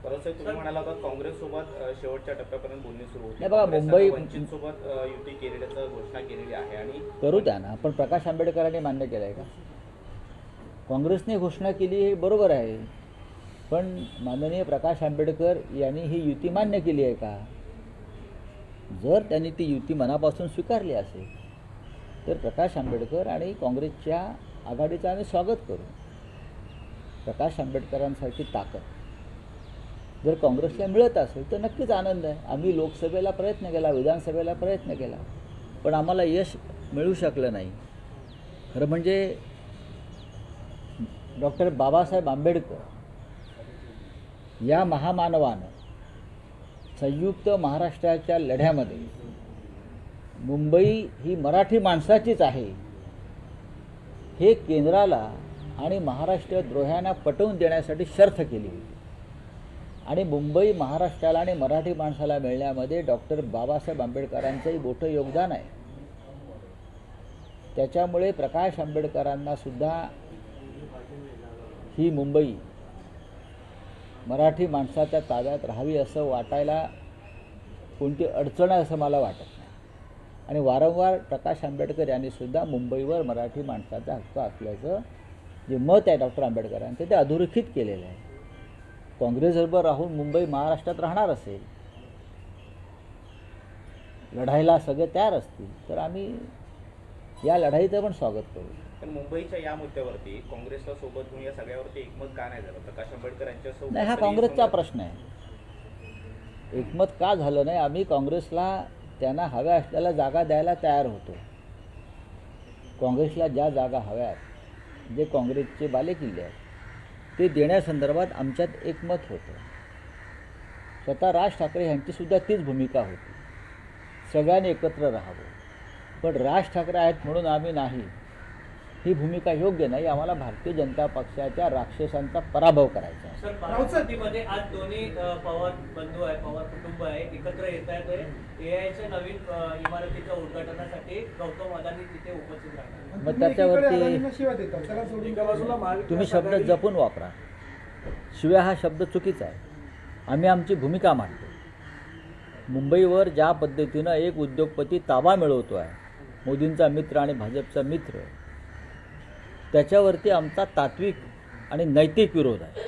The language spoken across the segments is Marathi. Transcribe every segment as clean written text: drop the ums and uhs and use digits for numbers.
परंतु तुम्ही म्हणाला होता काँग्रेस सोबत शेवटच्या टप्प्यापर्यंत बोलणी सुरू होती. नाही बघा, मुंबई वंचित सोबत युती केलेल्याचं घोषणा केलेली आहे आणि करू द्या ना. पण प्रकाश आंबेडकरांनी मान्य केलं आहे का? काँग्रेसने घोषणा केली हे बरोबर आहे, पण माननीय प्रकाश आंबेडकर यांनी ही युती मान्य केली आहे का? जर त्यांनी ती युती मनापासून स्वीकारली असेल तर प्रकाश आंबेडकर आणि काँग्रेसच्या आघाडीचं आम्ही स्वागत करू. प्रकाश आंबेडकरांसारखी ताकद जर काँग्रेसला मिळत असेल तर नक्कीच आनंद आहे. आम्ही लोकसभेला प्रयत्न केला, विधानसभेला प्रयत्न केला, पण आम्हाला यश मिळू शकलं नाही. खरं म्हणजे डॉक्टर बाबासाहेब आंबेडकर या महामानवानं संयुक्त महाराष्ट्राच्या लढ्यामध्ये मुंबई ही मराठी माणसाचीच आहे हे केंद्राला आणि महाराष्ट्र द्रोह्यांना पटवून देण्यासाठी शर्त केली होती. आणि मुंबई महाराष्ट्राला आणि मराठी माणसाला मिळण्यामध्ये डॉक्टर बाबासाहेब आंबेडकरांचंही मोठं योगदान आहे. त्याच्यामुळे प्रकाश आंबेडकरांना सुद्धा ही मुंबई मराठी माणसाच्या ताब्यात राहावी असं वाटायला कोणती अडचण आहे असं मला वाटत नाही. आणि वारंवार प्रकाश आंबेडकर यांनी सुद्धा मुंबईवर मराठी माणसाचा हक्क असल्याचं जे मत आहे डॉक्टर आंबेडकरांचं ते अधोरेखित केलेलं आहे. काँग्रेसबरोबर राहून मुंबई महाराष्ट्रात राहणार असेल, लढायला सगळे तयार असतील तर आम्ही या लढाईचं पण स्वागत करू. पण मुंबईच्या या मुद्द्यावरती काँग्रेसला सोबत घेऊन या सगळ्यावरती एकमत का नाही झालं? प्रकाश आंबेडकर यांच्यासोबत नाही, हा काँग्रेसचा प्रश्न आहे. एकमत का झालं नाही? आम्ही काँग्रेसला त्यांना हव्या असलेल्या जागा द्यायला तयार होतो. काँग्रेसला ज्या जागा हव्या आहेत, जे काँग्रेसचे बालेकिल्ले आहेत ते देण्यासंदर्भात आमच्यात एकमत होतं. स्वतः राज ठाकरे यांचीसुद्धा तीच भूमिका होती, सगळ्यांनी एकत्र राहावं. पण राज ठाकरे आहेत म्हणून आम्ही नाही, ही भूमिका योग्य नाही. आम्हाला भारतीय जनता पक्षाच्या राक्षसांचा पराभव करायचा आहे. सर, बारामतीमध्ये आज दोन्ही पवार बंधू आहे, पवार कुटुंब आहे, एकत्र येत आहेत. एआयच्या नवीन इमारतीच्या उद्घाटनासाठी गौतम अदानी तिथे उपस्थित राहणार. मग त्याच्यावरती तुम्ही शब्द जपून वापरा. शिवाय हा शब्द चुकीचा आहे. आम्ही आमची भूमिका मांडतो. मुंबईवर ज्या पद्धतीनं एक उद्योगपती ताबा मिळवतो आहे, मोदींचा मित्र आणि भाजपचा मित्र, त्याच्यावरती आमचा तात्विक आणि नैतिक विरोध आहे.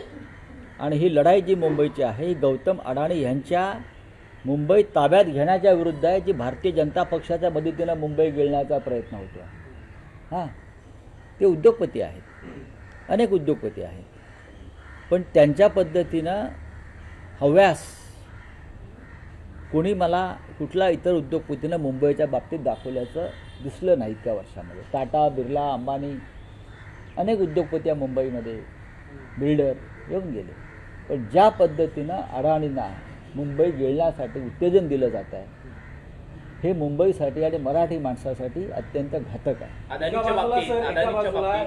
आणि ही लढाई जी मुंबईची आहे ही गौतम अडाणी यांच्या मुंबई ताब्यात घेण्याच्या विरुद्ध आहे, जी भारतीय जनता पक्षाच्या मदतीनं मुंबई गिळण्याचा प्रयत्न होतो आहे. हां, ते उद्योगपती आहेत, अनेक उद्योगपती आहेत, पण त्यांच्या पद्धतीनं हव्यास कोणी मला कुठला इतर उद्योगपतीनं मुंबईच्या बाबतीत दाखवल्याचं दिसलं नाही इतक्या वर्षामध्ये. टाटा, बिर्ला, अंबानी अनेक उद्योगपती मुंबईमध्ये बिल्डर येऊन गेले. पण ज्या पद्धतीनं अडाणींना मुंबई गिळण्यासाठी उत्तेजन दिलं जात आहे हे मुंबईसाठी आणि मराठी माणसासाठी अत्यंत घातक आहे. अदानीच्या बाबतीत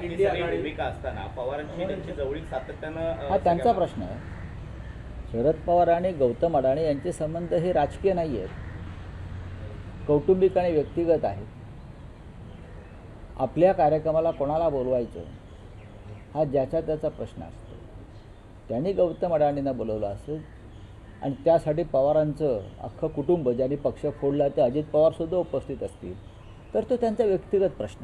ही सगळी भूमिका असताना पवारांची त्यांची जवळीक सातत्यानं हा त्यांचा प्रश्न आहे. शरद पवार आणि गौतम अडाणी यांचे संबंध हे राजकीय नाही आहेत, कौटुंबिक आणि व्यक्तिगत आहेत. आपल्या कार्यक्रमाला कोणाला बोलवायचं हा ज्याचा त्याचा प्रश्न असतो. त्यांनी गौतम अडाणींना बोलवलं असेल आणि त्यासाठी पवारांचं अख्खं कुटुंब ज्यांनी पक्ष फोडला ते अजित पवारसुद्धा उपस्थित असतील तर तो त्यांचा व्यक्तिगत प्रश्न